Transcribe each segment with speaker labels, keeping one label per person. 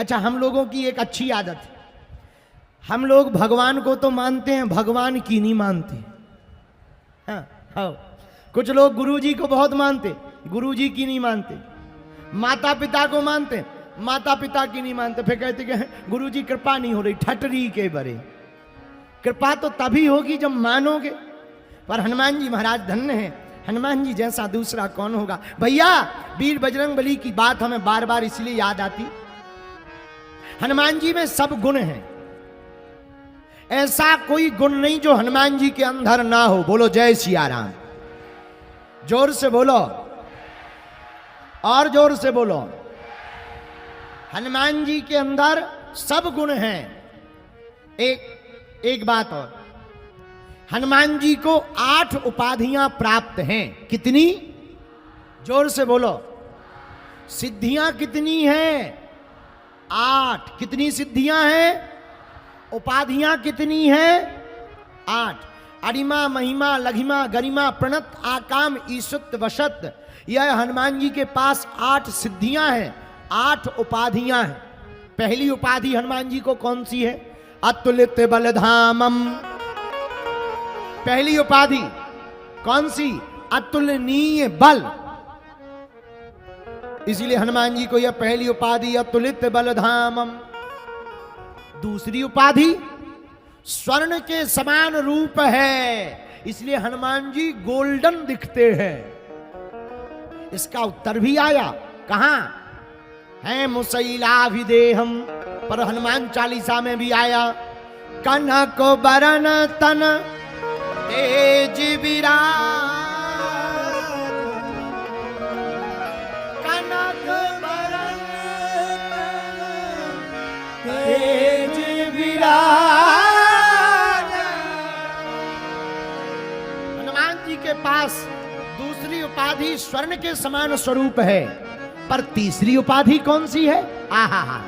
Speaker 1: अच्छा, हम लोगों की एक अच्छी आदत है, हम लोग भगवान को तो मानते हैं, भगवान की नहीं मानते। हाँ, कुछ लोग गुरुजी को बहुत मानते, गुरुजी की नहीं मानते। माता पिता को मानते, माता पिता की नहीं मानते। फिर कहते कि गुरुजी कृपा नहीं हो रही, ठटरी के बरे। कृपा तो तभी होगी जब मानोगे। पर हनुमान जी महाराज धन्य हैं, हनुमान जी जैसा दूसरा कौन होगा। भैया, वीर बजरंगबली की बात हमें बार बार इसलिए याद आती, हनुमान जी में सब गुण हैं, ऐसा कोई गुण नहीं जो हनुमान जी के अंदर ना हो। बोलो जय सिया राम, जोर से बोलो, और जोर से बोलो। हनुमान जी के अंदर सब गुण हैं। एक बात और, हनुमान जी को 8 उपाधियां प्राप्त हैं। कितनी? जोर से बोलो। सिद्धियां कितनी हैं? 8। कितनी सिद्धियां हैं? उपाधियां कितनी हैं? 8। अरिमा, महिमा, लघिमा, गरिमा, प्रणत, आकाम, ईशुत, वशत, यह हनुमान जी के पास 8 सिद्धियां हैं, 8 उपाधियां हैं। पहली उपाधि हनुमान जी को कौन सी है? अतुलित बलधामम। पहली उपाधि कौन सी? अतुलनीय बल। इसीलिए हनुमान जी को यह पहली उपाधि अतुलित बलधामम। दूसरी उपाधि स्वर्ण के समान रूप है, इसलिए हनुमान जी गोल्डन दिखते हैं। इसका उत्तर भी आया, कहां है? मुसैलाभिदेहम पर हनुमान चालीसा में भी आया, कनक बरन तन तेज विराट, कनक बरन तेज विराट। हनुमान जी के पास दूसरी उपाधि स्वर्ण के समान स्वरूप है, पर तीसरी उपाधि कौन सी है? आहा,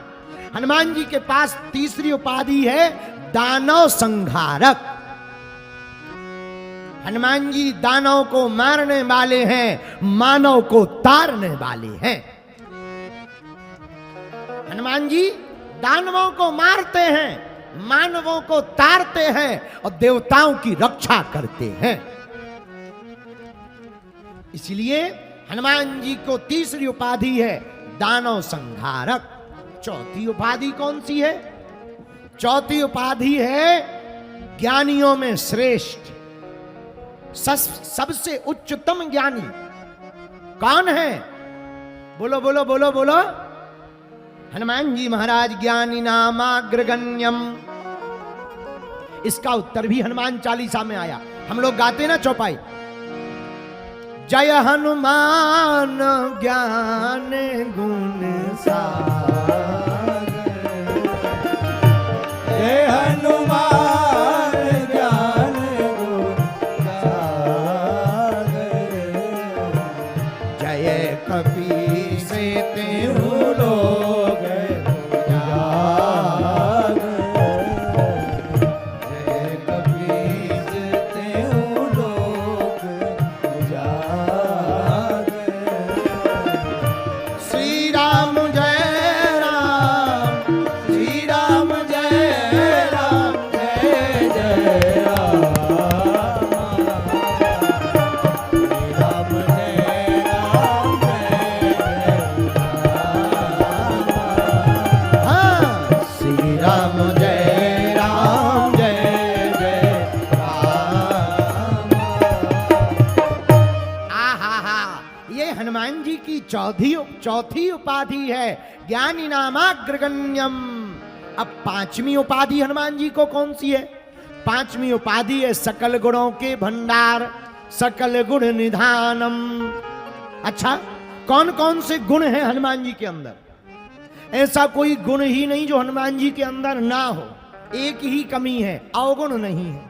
Speaker 1: हनुमान जी के पास तीसरी उपाधि है दानव संहारक। हनुमान जी दानव को मारने वाले हैं, मानव को तारने वाले हैं। हनुमान जी दानवों को मारते हैं, मानवों को तारते हैं और देवताओं की रक्षा करते हैं। इसलिए हनुमान जी को तीसरी उपाधि है दानव संहारक। चौथी उपाधि कौन सी है? चौथी उपाधि है ज्ञानियों में श्रेष्ठ, सबसे उच्चतम ज्ञानी। कौन है? बोलो बोलो बोलो बोलो। हनुमान जी महाराज ज्ञानी नामाग्रगण्यम। इसका उत्तर भी हनुमान चालीसा में आया, हम लोग गाते ना चौपाई, जय हनुमान ज्ञान गुण सागर, जय हनुमान ज्ञान गुण सागर, जय कपीस तेहु लोग उजागर, जय कपीस तेहु लोग उजागर। श्री राम जय राम, श्री राम जय राम, जय जय राम, श्री राम जय राम, जय जय राम। हाँ, श्री राम जय राम, जय जय राम। आहा, ये हनुमान जी की चौथी उपाधि है ज्ञानी नामाग्रगण्यम। अब पांचवी उपाधि हनुमान जी को कौन सी है? पांचवी उपाधि है सकल गुणों के भंडार, सकल गुण निधानम। अच्छा, कौन कौन से गुण हैं हनुमान जी के अंदर? ऐसा कोई गुण ही नहीं जो हनुमान जी के अंदर ना हो। एक ही कमी है, अवगुण नहीं है,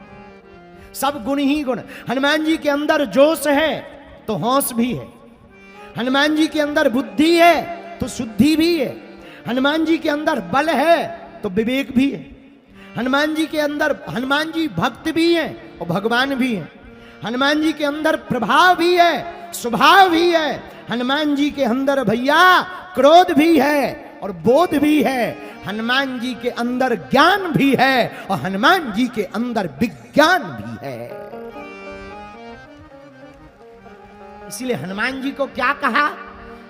Speaker 1: सब गुण ही गुण। हनुमान जी के अंदर जोश है तो होश भी है, हनुमान जी के अंदर बुद्धि है तो शुद्धि भी है, हनुमान जी के अंदर बल है तो विवेक भी है, हनुमान जी के अंदर हनुमान जी भक्त भी हैं और भगवान भी हैं, हनुमान जी के अंदर प्रभाव भी है, स्वभाव भी है, हनुमान जी के अंदर भैया क्रोध भी है, और बोध भी है, हनुमान जी के अंदर ज्ञान भी है और हनुमान जी के अंदर विज्ञान भी है। इसलिए हनुमान जी को क्या कहा?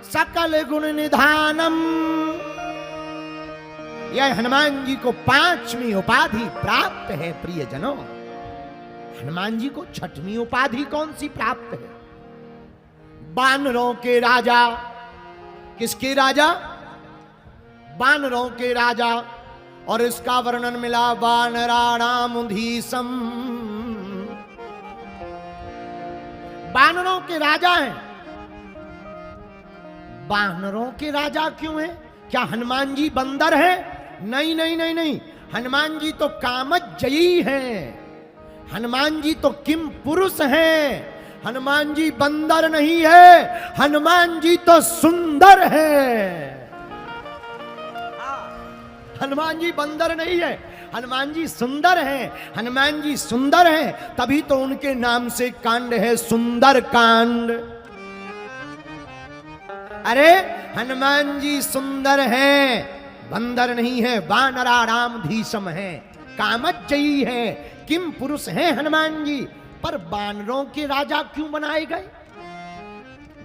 Speaker 1: सकल गुण निधानम। यह हनुमान जी को 5वीं उपाधि प्राप्त है। प्रियजनों, हनुमान जी को 6वीं उपाधि कौन सी प्राप्त है? बानरों के राजा। किसके राजा? बानरों के राजा। और इसका वर्णन मिला वानराणामुधीसम। बानरों के राजा हैं। बानरों के राजा क्यों हैं? क्या हनुमान जी बंदर हैं? नहीं नहीं नहीं नहीं, हनुमान जी तो कामजयी हैं। हनुमान जी तो किम पुरुष हैं। हनुमान जी बंदर नहीं है, हनुमान जी तो सुंदर है। हनुमान जी बंदर नहीं है, हनुमान जी सुंदर हैं। हनुमान जी सुंदर हैं, तभी तो उनके नाम से कांड है सुंदर कांड। अरे हनुमान जी सुंदर हैं, बंदर नहीं है, वानराणामधीशम है, कामजयी है, किम पुरुष हैं हनुमान जी। पर वानरों के राजा क्यों बनाए गए?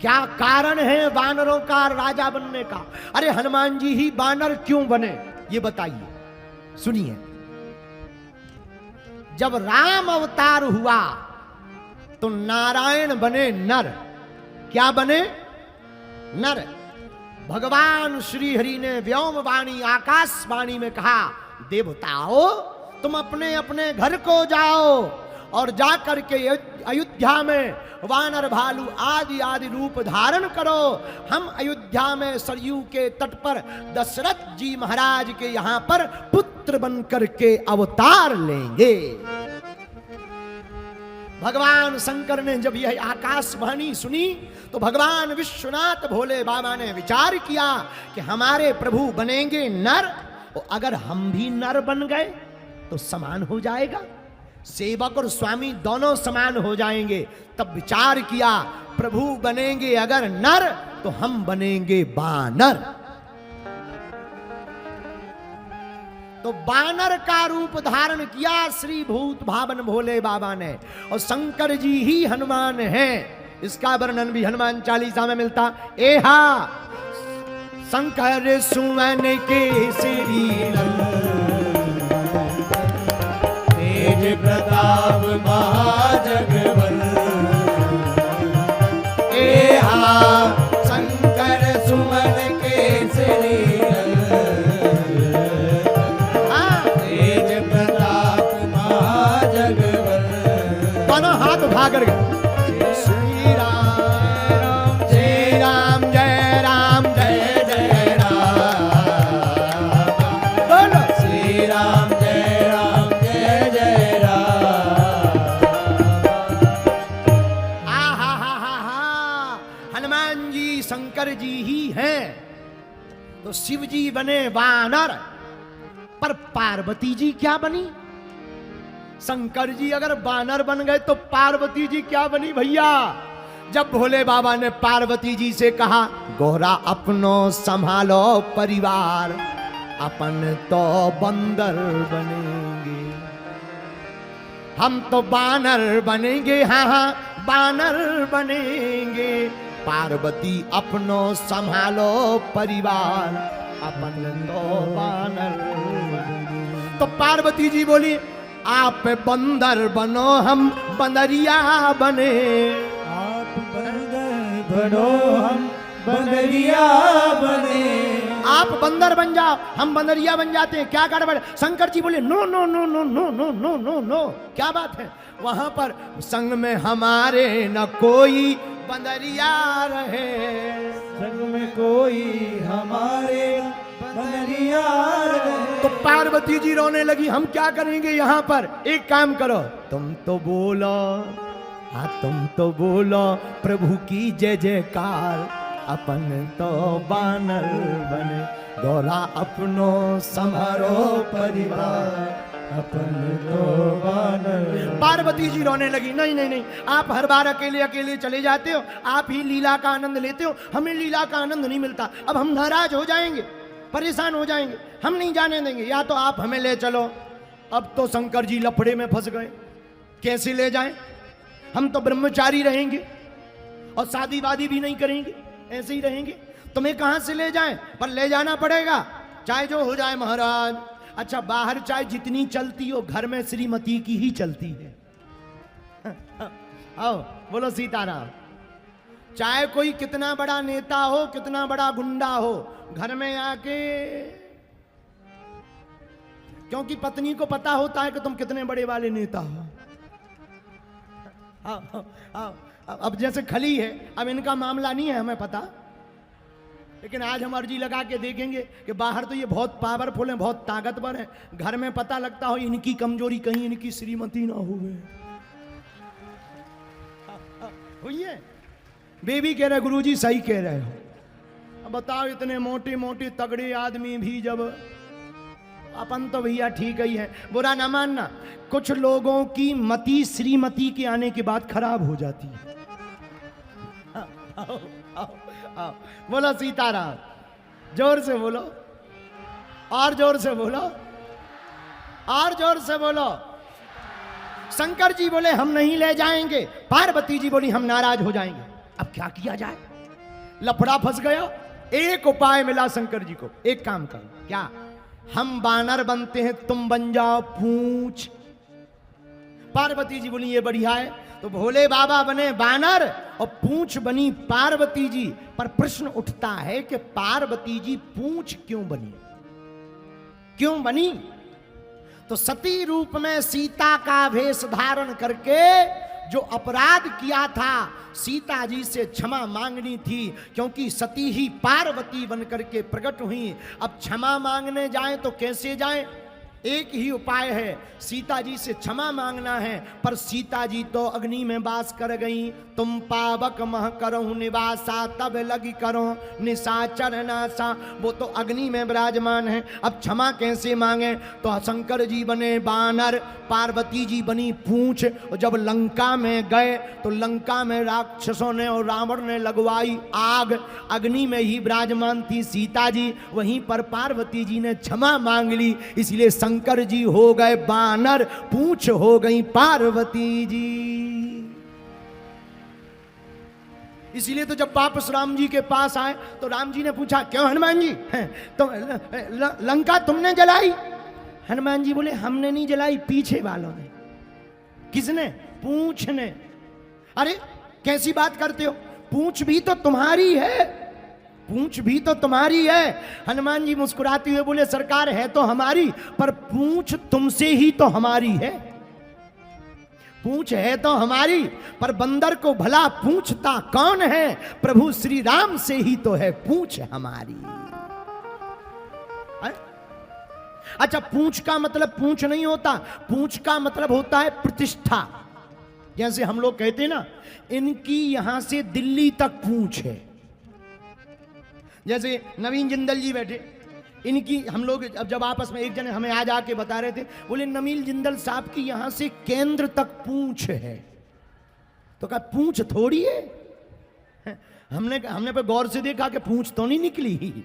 Speaker 1: क्या कारण है वानरों का राजा बनने का? अरे हनुमान जी ही वानर क्यों बने, ये बताइए। सुनिए, जब राम अवतार हुआ तो नारायण बने नर। क्या बने? नर। भगवान श्री हरि ने व्योमवाणी आकाशवाणी में कहा, देवताओं तुम अपने अपने घर को जाओ और जाकर के अयोध्या में वानर भालू आदि आदि रूप धारण करो। हम अयोध्या में सरयू के तट पर दशरथ जी महाराज के यहां पर पुत्र बनकर के अवतार लेंगे। भगवान शंकर ने जब यह आकाशवाणी सुनी तो भगवान विश्वनाथ भोले बाबा ने विचार किया कि हमारे प्रभु बनेंगे नर, और अगर हम भी नर बन गए तो समान हो जाएगा, सेवक और स्वामी दोनों समान हो जाएंगे। तब विचार किया, प्रभु बनेंगे अगर नर तो हम बनेंगे बानर। तो बानर का रूप धारण किया श्री भूत भावन भोले बाबा ने, और शंकर जी ही हनुमान हैं। इसका वर्णन भी हनुमान चालीसा में मिलता। एहा शंकर सुमन केसरी
Speaker 2: तेज प्रताप महाजगवन।
Speaker 1: एहा शंकर सुमन केसरी
Speaker 2: तेज प्रताप महाजगवन।
Speaker 1: दोनों हाथ उठा कर गए। श्री राम जय राम जय राम जय जय राम। बोलो
Speaker 2: श्री राम जय राम जय जय राम।
Speaker 1: आहा, हनुमान जी शंकर जी ही हैं। तो शिव जी बने वानर, पर पार्वती जी क्या बनी? शंकर जी अगर वानर बन गए तो पार्वती जी क्या बनी भैया? जब भोले बाबा ने पार्वती जी से कहा, गोरा अपनो संभालो परिवार, अपन तो बंदर बनेंगे, हम तो बानर बनेंगे, हाँ हाँ बानर बनेंगे। पार्वती अपनो संभालो परिवार, अपन तो बानर बनेंगे। तो पार्वती जी बोली, आप बंदर बनो हम बंदरिया बने।
Speaker 2: आप बंदर बनो हम बंदरिया बने।
Speaker 1: आप बंदर बन जाओ, हम बंदरिया बन जाते हैं, क्या गड़बड़? शंकर जी बोले, no no no no no no no no no, क्या बात है? वहां पर संग में हमारे न कोई बंदरिया रहे,
Speaker 2: संग में कोई हमारे बंदरिया रहे।
Speaker 1: तो पार्वती जी रोने लगी, हम क्या करेंगे यहाँ पर? एक काम करो, तुम तो बोलो, हाँ तुम तो बोलो प्रभु की जय जयकार, अपन तो बानर बने, गौरा अपनो संभारो परिवार,
Speaker 2: अपन तो बानर।
Speaker 1: पार्वती जी रोने लगी, नहीं नहीं नहीं, आप हर बार अकेले अकेले चले जाते हो, आप ही लीला का आनंद लेते हो, हमें लीला का आनंद नहीं मिलता, अब हम नाराज हो जाएंगे। परेशान हो जाएंगे, हम नहीं जाने देंगे, या तो आप हमें ले चलो। अब तो शंकर जी लफड़े में फंस गए, कैसे ले जाएं? हम तो ब्रह्मचारी रहेंगे और शादी वादी भी नहीं करेंगे, ऐसे ही रहेंगे, तुम्हें कहां से ले जाएं? पर ले जाना पड़ेगा, चाहे जो हो जाए महाराज। अच्छा, बाहर चाहे जितनी चलती हो, घर में श्रीमती की ही चलती है। आओ बोलो सीताराम। चाहे कोई कितना बड़ा नेता हो, कितना बड़ा गुंडा हो, घर में आके, क्योंकि पत्नी को पता होता है कि तुम कितने बड़े वाले नेता हो। अब जैसे खली है, अब इनका मामला नहीं है हमें पता, लेकिन आज हम अर्जी लगा के देखेंगे कि बाहर तो ये बहुत पावरफुल है, बहुत ताकतवर है, घर में पता लगता हो इनकी कमजोरी कहीं इनकी श्रीमती ना हुए। हुई है? बेबी कह रहे गुरुजी सही कह रहे हो। अब बताओ, इतने मोटे मोटे तगड़े आदमी भी जब, अपन तो भैया ठीक ही है, बुरा ना मानना, कुछ लोगों की मति श्रीमती के आने के बाद खराब हो जाती है। आओ, आओ, आओ, बोलो सीताराम, जोर से बोलो, और जोर से बोलो, और जोर से बोलो। शंकर जी बोले हम नहीं ले जाएंगे, पार्वती जी बोली हम नाराज हो जाएंगे। अब क्या किया जाए? लफड़ा फंस गया। एक उपाय मिला शंकर जी को, एक काम करो, क्या? हम बानर बनते हैं, तुम बन जाओ पूंछ। पार्वती जी बोली ये बढ़िया है, तो भोले बाबा बने बानर और पूंछ बनी पार्वती जी। पर प्रश्न उठता है कि पार्वती जी पूंछ क्यों बनी? क्यों बनी? तो सती रूप में सीता का वेश धारण करके जो अपराध किया था, सीता जी से क्षमा मांगनी थी, क्योंकि सती ही पार्वती बनकर के प्रकट हुई। अब क्षमा मांगने जाएं तो कैसे जाएं? एक ही उपाय है, सीता जी से क्षमा मांगना है। पर सीता जी तो अग्नि में वास कर गई। तुम पावक मह करहु निवासा, तब लगी करो निशाचर नासा। वो तो अग्नि में विराजमान है, अब क्षमा कैसे मांगे? तो शंकर जी बने बानर, पार्वती जी बनी पूंछ। और जब लंका में गए तो लंका में राक्षसों ने और रावण ने लगवाई आग, अग्नि में ही विराजमान थी सीता जी, वहीं पर पार्वती जी ने क्षमा मांग ली। इसलिए शंकर जी हो गए बानर, पूंछ हो गई पार्वती जी। इसीलिए तो जब वापस राम जी के पास आए तो राम जी ने पूछा क्यों हनुमान जी, तो लंका तुमने जलाई? हनुमान जी बोले हमने नहीं जलाई, पीछे वालों ने। किसने? पूंछ ने। अरे कैसी बात करते हो, पूंछ भी तो तुम्हारी है, पूंछ भी तो तुम्हारी है। हनुमान जी मुस्कुराते हुए बोले सरकार है तो हमारी, पर पूंछ तुमसे ही तो हमारी है। पूंछ है तो हमारी, पर बंदर को भला पूंछता कौन है? प्रभु श्री राम से ही तो है पूंछ हमारी। अच्छा, पूंछ का मतलब पूंछ नहीं होता, पूंछ का मतलब होता है प्रतिष्ठा। जैसे हम लोग कहते हैं ना, इनकी यहां से दिल्ली तक पूंछ है। जैसे नवीन जिंदल जी बैठे, इनकी, हम लोग अब जब आपस में एक जने हमें आज आके बता रहे थे, बोले नवीन जिंदल साहब की यहां से केंद्र तक पूंछ है। तो कहा पूंछ थोड़ी है, हमने पे गौर से देखा कि पूंछ तो नहीं निकली,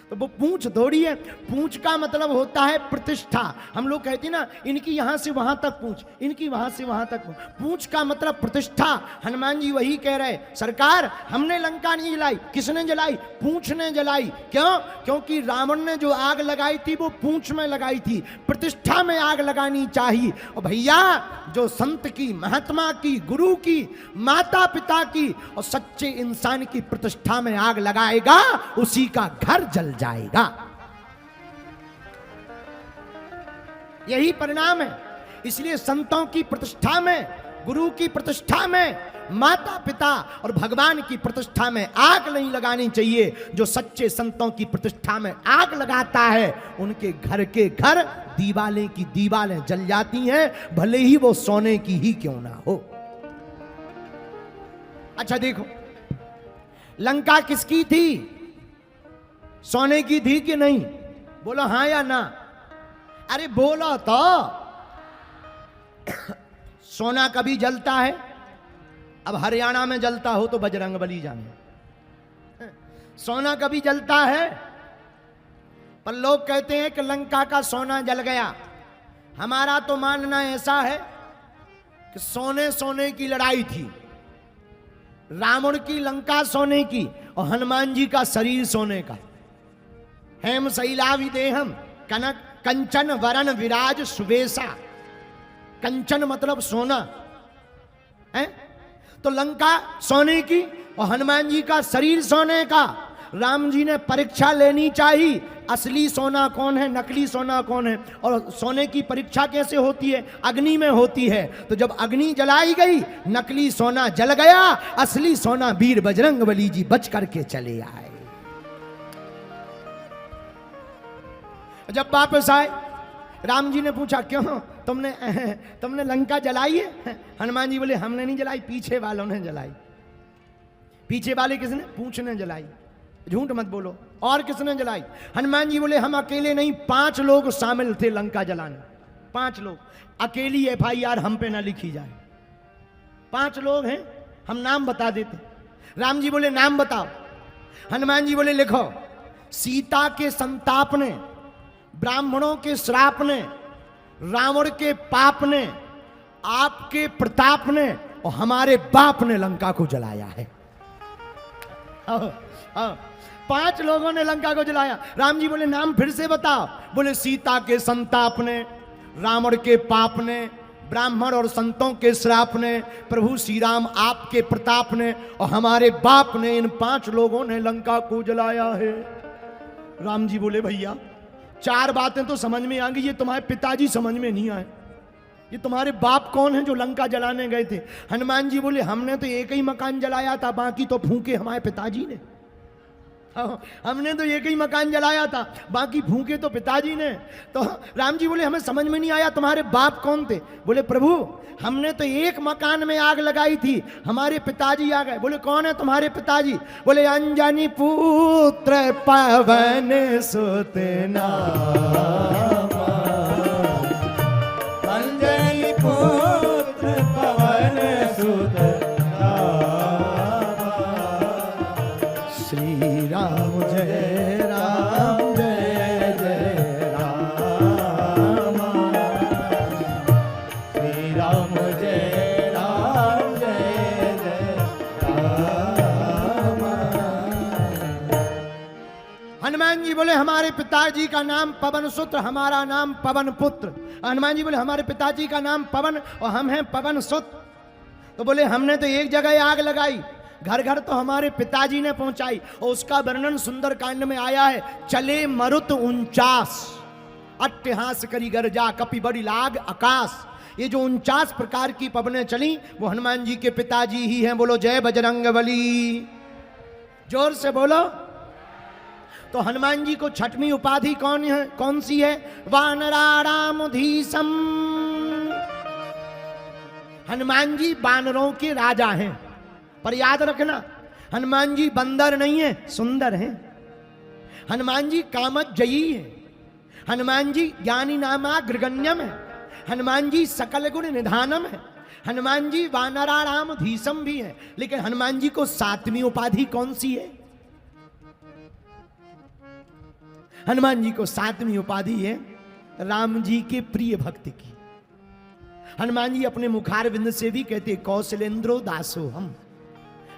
Speaker 1: तो वो पूंछ थोड़ी है। पूंछ का मतलब होता है प्रतिष्ठा। हम लोग कहते हैं ना इनकी यहां से वहां तक पूंछ, इनकी वहां से वहां तक पूंछ। पूंछ का मतलब प्रतिष्ठा। हनुमान जी वही कह रहे, सरकार हमने लंका नहीं जलाई। किसने जलाई? पूंछ ने जलाई। क्यों? क्योंकि रावण ने जो आग लगाई थी वो पूंछ में लगाई थी। प्रतिष्ठा में आग लगानी चाहिए। और भैया जो संत की, महात्मा की, गुरु की, माता पिता की और सच्चे इंसान की प्रतिष्ठा में आग लगाएगा, उसी का घर जल जाएगा। यही परिणाम है। इसलिए संतों की प्रतिष्ठा में, गुरु की प्रतिष्ठा में, माता पिता और भगवान की प्रतिष्ठा में आग नहीं लगानी चाहिए। जो सच्चे संतों की प्रतिष्ठा में आग लगाता है, उनके घर के घर, दीवालें की दीवालें जल जाती हैं, भले ही वो सोने की ही क्यों ना हो। अच्छा देखो, लंका किसकी थी? सोने की थी कि नहीं? बोलो हां या ना। अरे बोलो तो। सोना कभी जलता है? अब हरियाणा में जलता हो तो बजरंगबली जाने। सोना कभी जलता है? पर लोग कहते हैं कि लंका का सोना जल गया। हमारा तो मानना ऐसा है कि सोने सोने की लड़ाई थी, रावण की लंका सोने की और हनुमान जी का शरीर सोने का। हेम शैलाविदेहम कनक कंचन वरण विराज सुबेसा। कंचन मतलब सोना है, तो लंका सोने की और हनुमान जी का शरीर सोने का। राम जी ने परीक्षा लेनी चाहिए, असली सोना कौन है, नकली सोना कौन है। और सोने की परीक्षा कैसे होती है? अग्नि में होती है। तो जब अग्नि जलाई गई, नकली सोना जल गया, असली सोना वीर बजरंगबली जी बच करके चले आए। जब वापस आए, राम जी ने पूछा क्यों तुमने लंका जलाई है? हनुमान जी बोले हमने नहीं जलाई, पीछे वालों ने जलाई। पीछे वाले किसने? पूंछ ने जलाई। झूठ मत बोलो। और किसने जलाई? हनुमान जी बोले हम अकेले नहीं, 5 लोग शामिल थे लंका जलाने। 5 लोग। अकेली FIR हम पे ना लिखी जाए। 5 लोग हैं, हम नाम बता देते। राम जी बोले नाम बताओ। हनुमान जी बोले लिखो, सीता के संताप ने, ब्राह्मणों के श्राप ने, रावण के पाप ने, आपके प्रताप ने और हमारे बाप ने लंका को जलाया है। 5 लोगों ने लंका को जलाया। राम जी बोले नाम फिर से बताओ। बोले सीता के संताप ने, रावण के पाप ने, ब्राह्मण और संतों के श्राप ने, प्रभु श्री राम आपके प्रताप ने और हमारे बाप ने, इन 5 लोगों ने लंका को जलाया है। राम जी बोले भैया 4 बातें तो समझ में आ गई, ये तुम्हारे पिताजी समझ में नहीं आए। ये तुम्हारे बाप कौन है जो लंका जलाने गए थे? हनुमान जी बोले हमने तो एक ही मकान जलाया था, बाकी तो फूके हमारे पिताजी ने। हमने तो एक ही मकान जलाया था, बाकी फूके तो पिताजी ने। तो राम जी बोले हमें समझ में नहीं आया तुम्हारे बाप कौन थे? बोले प्रभु हमने तो एक मकान में आग लगाई थी, हमारे पिताजी आ गए। बोले कौन है तुम्हारे पिताजी? बोले अंजनी पुत्र पवन सुत नामा।
Speaker 2: अंजनी पुत्र पवन सुत नामा।
Speaker 1: श्री राम जय राम जय जय राम।
Speaker 2: श्री राम जय राम जय जय राम।
Speaker 1: हनुमान जी बोले हमारे पिताजी का नाम पवन सुत, हमारा नाम पवन पुत्र। हनुमान जी बोले हमारे पिताजी का नाम पवन और हम हैं पवन सुत। तो बोले हमने तो एक जगह आग लगाई, घर घर तो हमारे पिताजी ने पहुंचाई। और उसका वर्णन सुंदर कांड में आया है। चले मरुत 49, अट्टहास करी गर्जा, कपि बड़ी लाग आकाश। ये जो 49 प्रकार की पवनें चली वो हनुमान जी के पिताजी ही हैं। बोलो जय बजरंगबली, जोर से बोलो। तो हनुमान जी को 6वीं उपाधि कौन सी है? वानराणामधीशम। हनुमान जी बानरों के राजा हैं। पर याद रखना हनुमान जी बंदर नहीं है, सुंदर हैं। हनुमान जी कामजयी है। हनुमान जी ज्ञानी नामाग्रगण्यम है। हनुमान जी सकल गुण निधानम है। हनुमान जी वानराणामधीशम भी है। लेकिन हनुमान जी को 7वीं उपाधि कौन सी है? हनुमान जी को 7वीं उपाधि है राम जी के प्रिय भक्त की। हनुमान जी अपने मुखारविंद से भी कहते कौशलेंद्रो दासो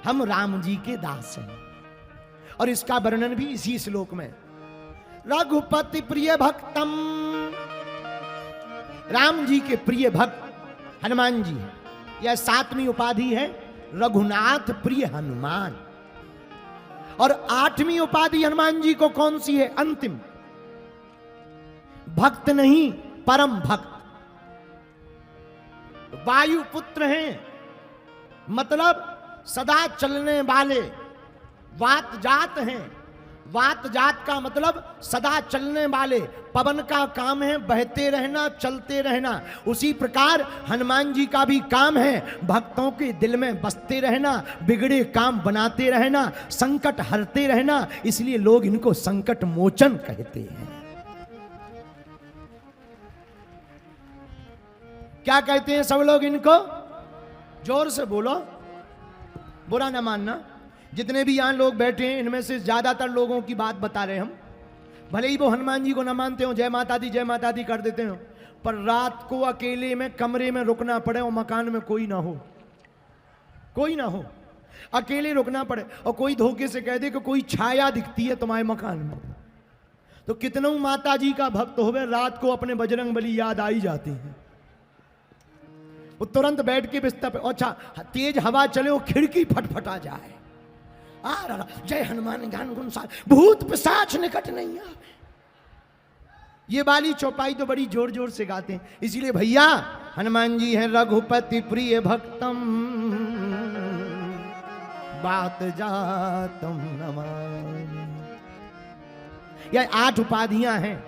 Speaker 1: हम राम जी के दास हैं। और इसका वर्णन भी इसी श्लोक में। रघुपति प्रिय भक्तम, राम जी के प्रिय भक्त हनुमान जी है। यह 7वीं उपाधि है रघुनाथ प्रिय हनुमान। और 8वीं उपाधि हनुमान जी को कौन सी है? अंतिम, भक्त नहीं परम भक्त। वायु पुत्र हैं, मतलब सदा चलने वाले। वात जात हैं, वात जात का मतलब सदा चलने वाले। पवन का काम है बहते रहना, चलते रहना। उसी प्रकार हनुमान जी का भी काम है भक्तों के दिल में बसते रहना, बिगड़े काम बनाते रहना, संकट हरते रहना। इसलिए लोग इनको संकट मोचन कहते हैं। क्या कहते हैं सब लोग इनको? जोर से बोलो, बुरा ना मानना। जितने भी यहां लोग बैठे हैं इनमें से ज्यादातर लोगों की बात बता रहे हम। भले ही वो हनुमान जी को ना मानते हो, जय माता दी कर देते हो, पर रात को अकेले में कमरे में रुकना पड़े और मकान में कोई ना हो, अकेले रुकना पड़े और कोई धोखे से कह दे कि कोई छाया दिखती है तुम्हारे मकान में, तो कितनों माता जी का भक्त होवे रात को अपने बजरंग बली याद आई जाती है। वो तुरंत बैठ के बिस्तर पे, अच्छा तेज हवा चले वो खिड़की फटफटा जाए, जय हनुमान ज्ञान गुण सागर, भूत पिशाच निकट नहीं आवे। ये वाली चौपाई तो बड़ी जोर जोर से गाते हैं। इसीलिए भैया हनुमान जी हैं रघुपति प्रिय भक्तम, बात जातम नमामि। यह 8 उपाधियां हैं,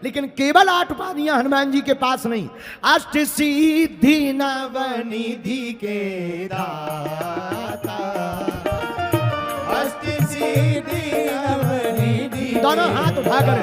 Speaker 1: लेकिन केवल 8 उपाधियां हनुमान जी के पास नहीं, अष्ट सिद्धि नवनिधि के दाता,
Speaker 2: अष्ट सिद्धि नवनिधि
Speaker 1: दोनों हाथ उठाकर